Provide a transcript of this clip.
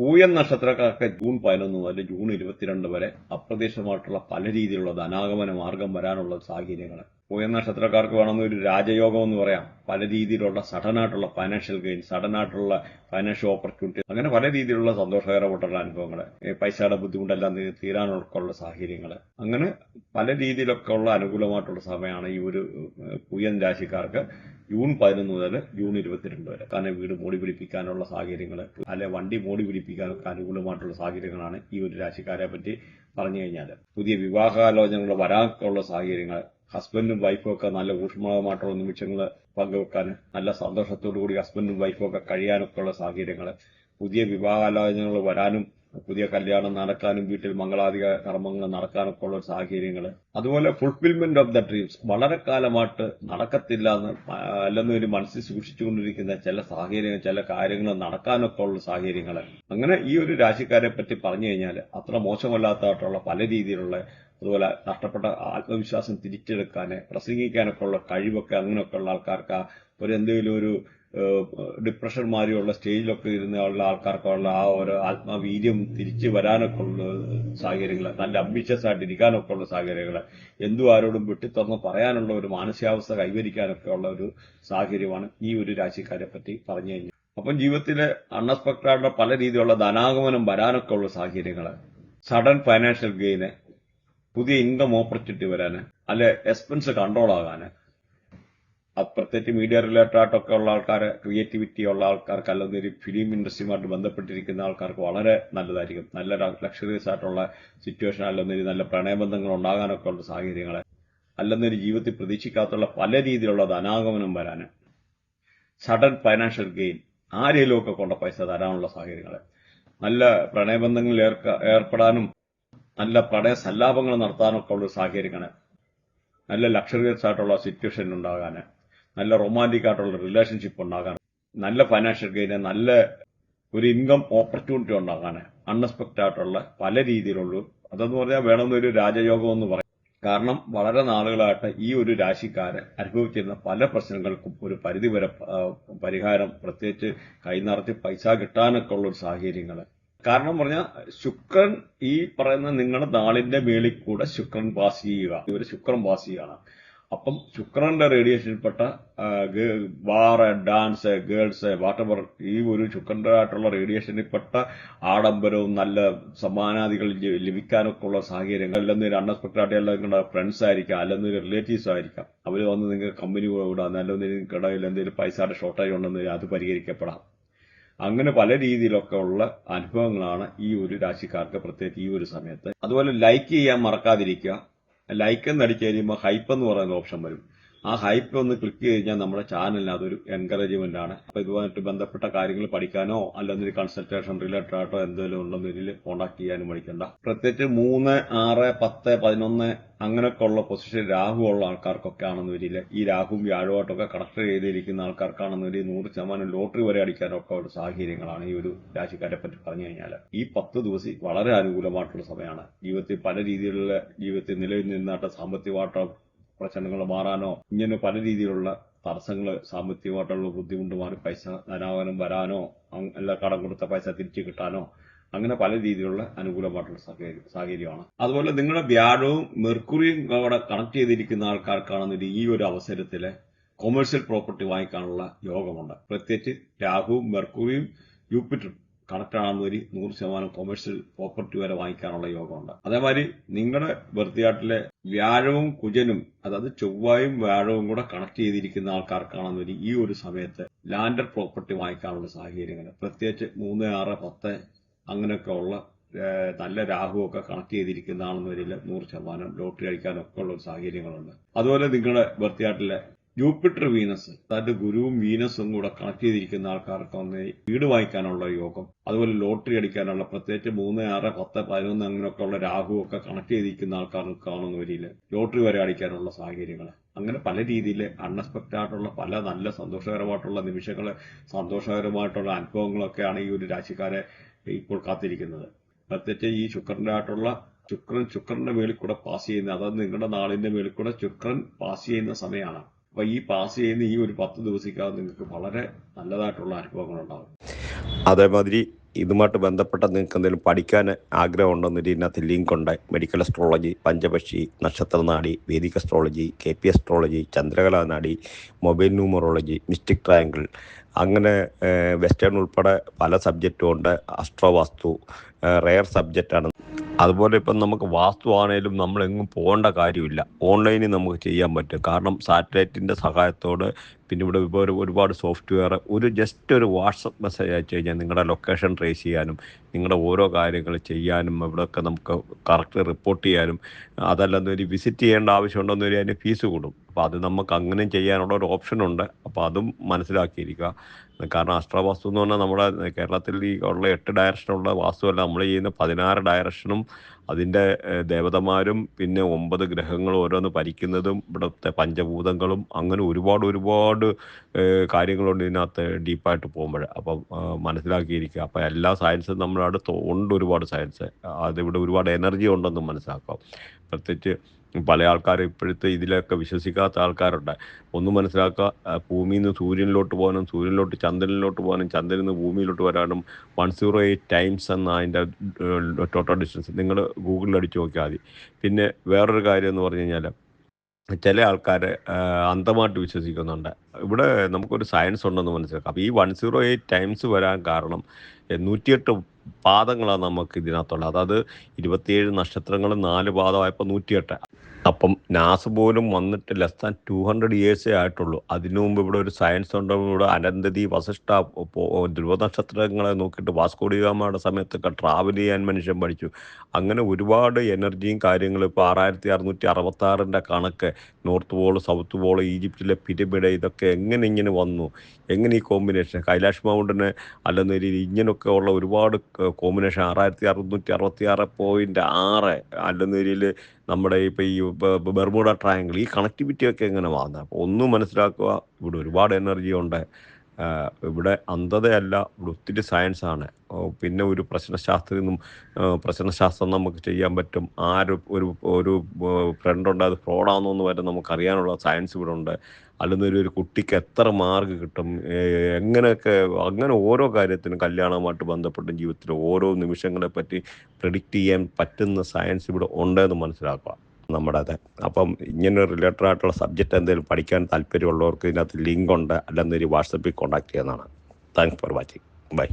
പൂയം നക്ഷത്രക്കാർക്ക് ജൂൺ 11 മുതൽ ജൂൺ 22 വരെ അപ്രതീക്ഷിതമായിട്ടുള്ള പല രീതിയിലുള്ള ധനാഗമന മാർഗം വരാനുള്ള സാഹചര്യങ്ങൾ. പൂയം നക്ഷത്രക്കാർക്ക് വേണമെന്ന് ഒരു രാജയോഗം എന്ന് പറയാം. പല രീതിയിലുള്ള സഡനായിട്ടുള്ള ഫൈനാൻഷ്യൽ ഗെയിൻ, സഡനായിട്ടുള്ള ഫൈനാൻഷ്യൽ ഓപ്പർച്യൂണിറ്റി, അങ്ങനെ പല രീതിയിലുള്ള സന്തോഷകരമായിട്ടുള്ള അനുഭവങ്ങൾ, പൈസയുടെ ബുദ്ധിമുട്ടെല്ലാം തീരാനൊക്കെയുള്ള സാഹചര്യങ്ങൾ, അങ്ങനെ പല രീതിയിലൊക്കെ ഉള്ള അനുകൂലമായിട്ടുള്ള സമയമാണ് ഈ ഒരു പൂയം രാശിക്കാർക്ക് ജൂൺ 11 മുതൽ ജൂൺ 22 വരെ. കാരണം വീട് മോടി പിടിപ്പിക്കാനുള്ള സാഹചര്യങ്ങൾ, അല്ലെ വണ്ടി മോടി പിടിപ്പിക്കാനൊക്കെ അനുകൂലമായിട്ടുള്ള സാഹചര്യങ്ങളാണ് ഈ ഒരു രാശിക്കാരെ പറ്റി പറഞ്ഞു കഴിഞ്ഞാൽ. പുതിയ വിവാഹാലോചനകൾ വരാനുള്ള സാഹചര്യങ്ങൾ, ഹസ്ബൻഡും വൈഫും ഒക്കെ നല്ല ഊഷ്മളമായിട്ടുള്ള നിമിഷങ്ങൾ പങ്കുവെക്കാൻ, നല്ല സന്തോഷത്തോടു കൂടി ഹസ്ബൻഡും വൈഫും ഒക്കെ കഴിയാനൊക്കെ ഉള്ള സാഹചര്യങ്ങൾ, പുതിയ വിവാഹാലോചനകൾ വരാനും പുതിയ കല്യാണം നടക്കാനും വീട്ടിൽ മംഗളാധിക കർമ്മങ്ങൾ നടക്കാനൊക്കെ ഉള്ള സാഹചര്യങ്ങൾ, അതുപോലെ ഫുൾഫിൽമെന്റ് ഓഫ് ദ ഡ്രീംസ്, വളരെ കാലമായിട്ട് നടക്കത്തില്ല എന്ന് അല്ലെന്നൊരു മനസ്സിൽ സൂക്ഷിച്ചുകൊണ്ടിരിക്കുന്ന ചില സാഹചര്യങ്ങൾ, ചില കാര്യങ്ങൾ നടക്കാനൊക്കെ ഉള്ള സാഹചര്യങ്ങൾ. അങ്ങനെ ഈ ഒരു രാശിക്കാരെ പറ്റി പറഞ്ഞു കഴിഞ്ഞാൽ അത്ര മോശമല്ലാത്തതായിട്ടുള്ള പല രീതിയിലുള്ള, അതുപോലെ നഷ്ടപ്പെട്ട ആത്മവിശ്വാസം തിരിച്ചെടുക്കാൻ, പ്രസംഗിക്കാനൊക്കെ ഉള്ള കഴിവൊക്കെ അങ്ങനെയൊക്കെ ഉള്ള ആൾക്കാർക്ക് ഒരു എന്തെങ്കിലും ഒരു ഡിപ്രഷൻ മാതിരിയുള്ള സ്റ്റേജിലൊക്കെ ഇരുന്നുള്ള ആൾക്കാർക്കുള്ള ആ ഒരു ആത്മവീര്യം തിരിച്ചു വരാനൊക്കെ ഉള്ള സാഹചര്യങ്ങൾ, നല്ല അംബിഷ്യസ് ആയിട്ട് ഇരിക്കാനൊക്കെ ഉള്ള സാഹചര്യങ്ങൾ, എന്തും ആരോടും വെട്ടിത്തുറന്ന് പറയാനുള്ള ഒരു മാനസികാവസ്ഥ കൈവരിക്കാനൊക്കെ ഉള്ള ഒരു സാഹചര്യമാണ് ഈ ഒരു രാശിക്കാരെ പറ്റി പറഞ്ഞു കഴിഞ്ഞാൽ. അപ്പം ജീവിതത്തിലെ അൺഎക്സ്പെക്ടഡ് ആയിട്ടുള്ള പല രീതിയിലുള്ള ധനാഗമനം വരാനൊക്കെ ഉള്ള സാഹചര്യങ്ങൾ, സഡൻ ഫൈനാൻഷ്യൽ ഗെയിന്, പുതിയ ഇൻകം ഓപ്പർച്യൂണിറ്റി വരാന്, അല്ലെ എക്സ്പെൻസ് കൺട്രോൾ ആകാന്, പ്രത്യേകിച്ച് മീഡിയ റിലേറ്റഡ് ആയിട്ടൊക്കെ ഉള്ള ആൾക്കാർ, ക്രിയേറ്റിവിറ്റി ഉള്ള ആൾക്കാർക്ക്, അല്ലെങ്കിൽ ഫിലിം ഇൻഡസ്ട്രിയുമായിട്ട് ബന്ധപ്പെട്ടിരിക്കുന്ന ആൾക്കാർക്ക് വളരെ നല്ലതായിരിക്കും. നല്ല ലക്ഷറിയസ് ആയിട്ടുള്ള സിറ്റുവേഷൻ, അല്ലെങ്കിൽ നല്ല പ്രണയബന്ധങ്ങൾ ഉണ്ടാകാനൊക്കെ ഉള്ള സാഹചര്യങ്ങൾ, അല്ലെന്നൊരു ജീവിതത്തിൽ പ്രതീക്ഷിക്കാത്തുള്ള പല രീതിയിലുള്ള ധനാഗമനം വരാന്, സഡൻ ഫൈനാൻഷ്യൽ ഗെയിൻ, ആരെങ്കിലുമൊക്കെ കൊണ്ട പൈസ തരാനുള്ള സാഹചര്യങ്ങൾ, നല്ല പ്രണയബന്ധങ്ങളിൽ ഏർപ്പെടാനും നല്ല പ്രണയ സല്ലാപങ്ങൾ നടത്താനൊക്കെ ഉള്ള സാഹചര്യങ്ങൾ, നല്ല ലക്ഷറിയസ് ആയിട്ടുള്ള സിറ്റുവേഷൻ ഉണ്ടാകാൻ, നല്ല റൊമാൻറ്റിക് ആയിട്ടുള്ള റിലേഷൻഷിപ്പ് ഉണ്ടാകാൻ, നല്ല ഫൈനാൻഷ്യൽ ഗെയിന്, നല്ല ഒരു ഇൻകം ഓപ്പർച്യൂണിറ്റി ഉണ്ടാകാൻ, അൺഎക്സ്പെക്ടഡ് ആയിട്ടുള്ള പല രീതിയിലുള്ള, അതെന്ന് പറഞ്ഞാൽ വേണമെന്നൊരു രാജയോഗം എന്ന് പറയും. കാരണം വളരെ നാളുകളായിട്ട് ഈ ഒരു രാശിക്കാര് അനുഭവിച്ചിരുന്ന പല പ്രശ്നങ്ങൾക്കും ഒരു പരിധിവരെ പരിഹാരം, പ്രത്യേകിച്ച് കൈനിറച്ച് പൈസ കിട്ടാനൊക്കെ ഉള്ള ഒരു സാഹചര്യങ്ങൾ. കാരണം പറഞ്ഞാൽ ശുക്രൻ ഈ പറയുന്ന നിങ്ങളുടെ നാളിന്റെ മേളിൽ കൂടെ ശുക്രൻ പാസ് ചെയ്യുക, ഇവര് ശുക്രൻ പാസ് ചെയ്യുകയാണ്. അപ്പം ശുക്രന്റെ റേഡിയേഷനിൽപ്പെട്ട ബാർ, ഡാൻസ്, ഗേൾസ്, വാട്ടവർ, ഈ ഒരു ശുക്രന്റെ ആയിട്ടുള്ള റേഡിയേഷനിൽപ്പെട്ട ആഡംബരവും നല്ല സമ്മാനാദികൾ ലഭിക്കാനൊക്കെ ഉള്ള സാഹചര്യങ്ങൾ, അല്ലെന്നൊരു അൺഎക്സ്പെക്ടഡ് ആയിട്ട് നിങ്ങളുടെ ഫ്രണ്ട്സ് ആയിരിക്കാം, അല്ലെന്നൊരു റിലേറ്റീവ്സ് ആയിരിക്കാം, അവർ വന്ന് നിങ്ങൾക്ക് കമ്പനി വിടാം, അല്ലെങ്കിൽ നിങ്ങൾക്കിടയിൽ എന്തെങ്കിലും പൈസയുടെ ഷോർട്ടേജ് ഉണ്ടെന്ന് അത് പരിഹരിക്കപ്പെടാം. അങ്ങനെ പല രീതിയിലൊക്കെ ഉള്ള അനുഭവങ്ങളാണ് ഈ ഒരു രാശിക്കാർക്ക് പ്രത്യേകിച്ച് ഈ ഒരു സമയത്ത്. അതുപോലെ ലൈക്ക് ചെയ്യാൻ മറക്കാതിരിക്കുക. ലൈക്ക് എന്ന് അടിച്ചു കഴിയുമ്പോൾ ഹൈപ്പ് എന്ന് പറയുന്ന ഓപ്ഷൻ വരും. ആ ഹൈപ്പ് ഒന്ന് ക്ലിക്ക് കഴിഞ്ഞാൽ നമ്മുടെ ചാനലിന് അതൊരു എൻകറേജ്മെന്റ് ആണ്. അപ്പൊ ഇതുമായിട്ട് ബന്ധപ്പെട്ട കാര്യങ്ങൾ പഠിക്കാനോ അല്ലെങ്കിൽ കൺസൾട്ടേഷൻ റിലേറ്റഡ് ആയിട്ടോ എന്തെങ്കിലും ഉണ്ടെന്നതിൽ കോൺടാക്ട് ചെയ്യാനും പഠിക്കണ്ട. പ്രത്യേകിച്ച് 3, 6, 10, 11 അങ്ങനെയൊക്കെ ഉള്ള പൊസിഷൻ രാഹു ഉള്ള ആൾക്കാർക്കൊക്കെ ആണെന്ന് വരില്ല. ഈ രാഹുവും വ്യാഴമായിട്ടൊക്കെ കണക്ട് ചെയ്തിരിക്കുന്ന ആൾക്കാർക്കാണെന്ന് വരിക 100% ലോട്ടറി വരെ അടിക്കാനൊക്കെ ഒരു സാഹചര്യങ്ങളാണ് ഈ ഒരു രാശിക്കാരെ പറ്റി പറഞ്ഞു കഴിഞ്ഞാൽ. ഈ 10 ദിവസം വളരെ അനുകൂലമായിട്ടുള്ള സമയമാണ്. ജീവിതത്തിൽ പല രീതിയിലുള്ള ജീവിതത്തിൽ നിലവിൽ നിന്നായിട്ട് സാമ്പത്തികമായിട്ടോ പ്രശ്നങ്ങൾ മാറാനോ, ഇങ്ങനെ പല രീതിയിലുള്ള തടസ്സങ്ങൾ, സാമ്പത്തികമായിട്ടുള്ള ബുദ്ധിമുട്ട് മാറി പൈസ ധനാഗമനം വരാനോ, എല്ലാ കടം കൊടുത്ത പൈസ തിരിച്ചു കിട്ടാനോ, അങ്ങനെ പല രീതിയിലുള്ള അനുകൂലമായിട്ടുള്ള സാഹചര്യമാണ്. അതുപോലെ നിങ്ങളുടെ വ്യാഴവും മെർക്കുറിയും അവിടെ കണക്ട് ചെയ്തിരിക്കുന്ന ആൾക്കാർക്കാണെന്ന് ഈ ഒരു അവസരത്തില് കൊമേഴ്സ്യൽ പ്രോപ്പർട്ടി വാങ്ങിക്കാനുള്ള യോഗമുണ്ട്. പ്രത്യേകിച്ച് രാഹുവും മെർക്കുറിയും ജൂപ്പിറ്ററും കണക്ട് ആണെന്നൊരു 100% കൊമേഴ്സ്യൽ പ്രോപ്പർട്ടി വരെ വാങ്ങിക്കാനുള്ള യോഗമുണ്ട്. അതേമാതിരി നിങ്ങളുടെ ബർത്തിയാട്ടിലെ വ്യാഴവും കുജനും, അതായത് ചൊവ്വായും വ്യാഴവും കൂടെ കണക്ട് ചെയ്തിരിക്കുന്ന ആൾക്കാർക്കാണെന്നൊരു ഈ ഒരു സമയത്ത് ലാൻഡഡ് പ്രോപ്പർട്ടി വാങ്ങിക്കാനുള്ള സാഹചര്യങ്ങൾ, പ്രത്യേകിച്ച് 3, 6, 10 അങ്ങനെയൊക്കെ ഉള്ള നല്ല രാഹുവൊക്കെ കണക്ട് ചെയ്തിരിക്കുന്നതാണെന്ന് വരില്ല 100% ലോട്ടറി അടിക്കാനൊക്കെ ഉള്ള സാഹചര്യങ്ങളുണ്ട്. അതുപോലെ നിങ്ങളുടെ ബർത്തിയാട്ടിലെ ജൂപ്പിറ്റർ വീനസ്, അതായത് ഗുരുവും വീനസും കൂടെ കണക്ട് ചെയ്തിരിക്കുന്ന ആൾക്കാർക്ക് വീട് വാങ്ങിക്കാനുള്ള യോഗം, അതുപോലെ ലോട്ടറി അടിക്കാനുള്ള, പ്രത്യേകിച്ച് 3, 6, 10, 11 അങ്ങനെയൊക്കെ ഉള്ള രാഹുവൊക്കെ കണക്ട് ചെയ്തിരിക്കുന്ന ആൾക്കാർക്കാണെന്ന് വരില്ല ലോട്ടറി വരെ അടിക്കാനുള്ള സാഹചര്യങ്ങൾ. അങ്ങനെ പല രീതിയിൽ അൺഎക്സ്പെക്ടഡ് ആയിട്ടുള്ള പല നല്ല സന്തോഷകരമായിട്ടുള്ള നിമിഷങ്ങൾ, സന്തോഷകരമായിട്ടുള്ള അനുഭവങ്ങളൊക്കെയാണ് ഈ ഒരു രാശിക്കാരെ ഇപ്പോൾ കാത്തിരിക്കുന്നത്. പ്രത്യേകിച്ച് ഈ ശുക്രന്റെ മേളിൽ കൂടെ പാസ് ചെയ്യുന്ന, അതായത് നിങ്ങളുടെ നാളിന്റെ മേളിൽ കൂടെ ശുക്രൻ പാസ് ചെയ്യുന്ന സമയമാണ്. അപ്പൊ ഈ പാസ് ചെയ്യുന്ന ഈ ഒരു 10 ദിവസത്തേക്കകത്ത് നിങ്ങൾക്ക് വളരെ നല്ലതായിട്ടുള്ള അനുഭവങ്ങൾ ഉണ്ടാകും. അതേമാതിരി ഇതുമായിട്ട് ബന്ധപ്പെട്ട നിങ്ങൾക്ക് എന്തെങ്കിലും പഠിക്കാൻ ആഗ്രഹം ഉണ്ടെന്നൊരു ഇതിനകത്ത് ലിങ്ക് ഉണ്ട്. മെഡിക്കൽ അസ്ട്രോളജി, പഞ്ചപക്ഷി, നക്ഷത്രനാടി, വേദിക് അസ്ട്രോളജി, KP അസ്ട്രോളജി, ചന്ദ്രകലാ നാടി, മൊബൈൽ ന്യൂമറോളജി, മിസ്റ്റിക് ട്രയാങ്കിൾ, അങ്ങനെ വെസ്റ്റേൺ ഉൾപ്പെടെ പല സബ്ജക്റ്റും ഉണ്ട്. അസ്ട്രോവാസ്തു റെയർ സബ്ജക്റ്റാണ്. അതുപോലെ ഇപ്പം നമുക്ക് വാസ്തു ആണേലും നമ്മളെങ്ങും പോകേണ്ട കാര്യമില്ല, ഓൺലൈനിൽ നമുക്ക് ചെയ്യാൻ പറ്റും. കാരണം സാറ്റലൈറ്റിൻ്റെ സഹായത്തോട് പിന്നെ ഇവിടെ ഇപ്പോൾ ഒരുപാട് സോഫ്റ്റ്വെയർ, ജസ്റ്റ് ഒരു വാട്സപ്പ് മെസ്സേജ് അയച്ചു കഴിഞ്ഞാൽ നിങ്ങളുടെ ലൊക്കേഷൻ ട്രേസ് ചെയ്യാനും നിങ്ങളുടെ ഓരോ കാര്യങ്ങൾ ചെയ്യാനും ഇവിടെയൊക്കെ നമുക്ക് കറക്റ്റ് റിപ്പോർട്ട് ചെയ്യാനും, അതല്ലെന്ന് ഒരു വിസിറ്റ് ചെയ്യേണ്ട ആവശ്യമുണ്ടെന്ന് വരിക അതിന് ഫീസ് കൂടും. അപ്പോൾ അത് നമുക്ക് അങ്ങനെയും ചെയ്യാനുള്ള ഒരു ഓപ്ഷൻ ഉണ്ട്. അപ്പോൾ അതും മനസ്സിലാക്കിയിരിക്കുക. കാരണം അഷ്ടാവാസ്തു എന്ന് പറഞ്ഞാൽ നമ്മുടെ കേരളത്തിൽ ഈ ഉള്ള 8 ഡയറക്ഷനുള്ള വാസ്തുവല്ല, നമ്മൾ ചെയ്യുന്ന 16 ഡയറക്ഷനും അതിൻ്റെ ദേവതമാരും പിന്നെ 9 ഗ്രഹങ്ങളും ഓരോന്ന് ഭരിക്കുന്നതും ഇവിടുത്തെ പഞ്ചഭൂതങ്ങളും അങ്ങനെ ഒരുപാട് കാര്യങ്ങളുണ്ട് ഇതിനകത്ത് ഡീപ്പായിട്ട് പോകുമ്പോൾ. അപ്പം മനസ്സിലാക്കിയിരിക്കുക. അപ്പം എല്ലാ സയൻസും നമ്മുടെ അടുത്ത് ഉണ്ട്, ഒരുപാട് സയൻസ്. അതിവിടെ ഒരുപാട് എനർജി ഉണ്ടെന്നും മനസ്സിലാക്കാം. പ്രത്യേകിച്ച് പല ആൾക്കാർ ഇപ്പോഴത്തെ ഇതിലൊക്കെ വിശ്വസിക്കാത്ത ആൾക്കാരുണ്ട്. ഒന്ന് മനസ്സിലാക്കുക, ഭൂമിയിൽ നിന്ന് സൂര്യനിലോട്ട് പോകാനും സൂര്യനിലോട്ട് ചന്ദ്രനിലോട്ട് പോകാനും ചന്ദ്രനിൽ നിന്ന് ഭൂമിയിലോട്ട് വരാനും 108 ടൈംസ് എന്ന അതിൻ്റെ ടോട്ടൽ ഡിസ്റ്റൻസ് നിങ്ങൾ ഗൂഗിളിൽ അടിച്ച് നോക്കിയാൽ മതി. പിന്നെ വേറൊരു കാര്യം എന്ന് പറഞ്ഞു കഴിഞ്ഞാൽ ചില ആൾക്കാർ അന്ധമായിട്ട് വിശ്വസിക്കുന്നുണ്ട്. ഇവിടെ നമുക്കൊരു സയൻസ് ഉണ്ടെന്ന് മനസ്സിലാക്കാം. അപ്പോൾ ഈ 108 ടൈംസ് വരാൻ കാരണം 108 പാദങ്ങളാണ് നമുക്ക് ഇതിനകത്തുള്ളത്. അതായത് 27 നക്ഷത്രങ്ങളും 4 പാദമായപ്പോൾ 108. അപ്പം നാസ പോലും വന്നിട്ട് ലെസ് ദാൻ 200 ഇയേഴ്സേ ആയിട്ടുള്ളൂ. അതിനു മുമ്പ് ഇവിടെ ഒരു സയൻസ് ഉണ്ട്. ഇവിടെ അനന്തതി, വസിഷ്ഠ, ധ്രുവ നക്ഷത്രങ്ങളെ നോക്കിയിട്ട് വാസ്കോഡിഗാമയുടെ സമയത്തൊക്കെ ട്രാവൽ ചെയ്യാൻ മനുഷ്യൻ പഠിച്ചു. അങ്ങനെ ഒരുപാട് എനർജിയും കാര്യങ്ങളും. ഇപ്പോൾ 6666 കണക്ക്, നോർത്ത് പോള്, സൗത്ത് പോള്, ഈജിപ്തിലെ പിരമിഡ്, ഇതൊക്കെ ഇങ്ങനെ വന്നു, എങ്ങനെ ഈ കോമ്പിനേഷൻ, കൈലാഷ് മൗണ്ടിന് അല്ലെന്ന രീതിയിൽ ഇങ്ങനെയൊക്കെ ഉള്ള ഒരുപാട് കോമ്പിനേഷൻ. 6666.6 അല്ലെന്ന രീതിയിൽ നമ്മുടെ ഇപ്പോൾ ഈ ബെർമുഡ ട്രയാങ്കിൾ, ഈ കണക്ടിവിറ്റിയൊക്കെ എങ്ങനെ വന്നത്. അപ്പോൾ ഒന്നും മനസ്സിലാക്കുക, ഇവിടെ ഒരുപാട് എനർജി ഉണ്ട്. ഇവിടെ അന്ധതയല്ല, ഇവിടെ ഒത്തിരി സയൻസാണ്. പിന്നെ ഒരു പ്രശ്നശാസ്ത്രം നമുക്ക് ചെയ്യാൻ പറ്റും. ഒരു ഫ്രണ്ടുണ്ട്, അത് ഫ്രോഡാണെന്ന് വരെ നമുക്കറിയാനുള്ള സയൻസ് ഇവിടെ ഉണ്ട്. അല്ലെന്നൊരു കുട്ടിക്ക് എത്ര മാർക്ക് കിട്ടും, എങ്ങനെയൊക്കെ, അങ്ങനെ ഓരോ കാര്യത്തിനും കല്യാണവുമായിട്ട് ബന്ധപ്പെട്ടും ജീവിതത്തിലെ ഓരോ നിമിഷങ്ങളെ പറ്റി പ്രെഡിക്റ്റ് ചെയ്യാൻ പറ്റുന്ന സയൻസ് ഇവിടെ ഉണ്ടെന്ന് മനസ്സിലാക്കുക നമ്മുടേത്. അപ്പം ഇങ്ങനെ റിലേറ്റഡ് ആയിട്ടുള്ള സബ്ജക്റ്റ് എന്തെങ്കിലും പഠിക്കാൻ താല്പര്യമുള്ളവർക്ക് ഇതിനകത്ത് ലിങ്ക് ഉണ്ട്, അല്ലെന്നൊരു വാട്സപ്പിൽ കോൺടാക്ട് ചെയ്യുന്നതാണ്. Thanks for watching. ബൈ.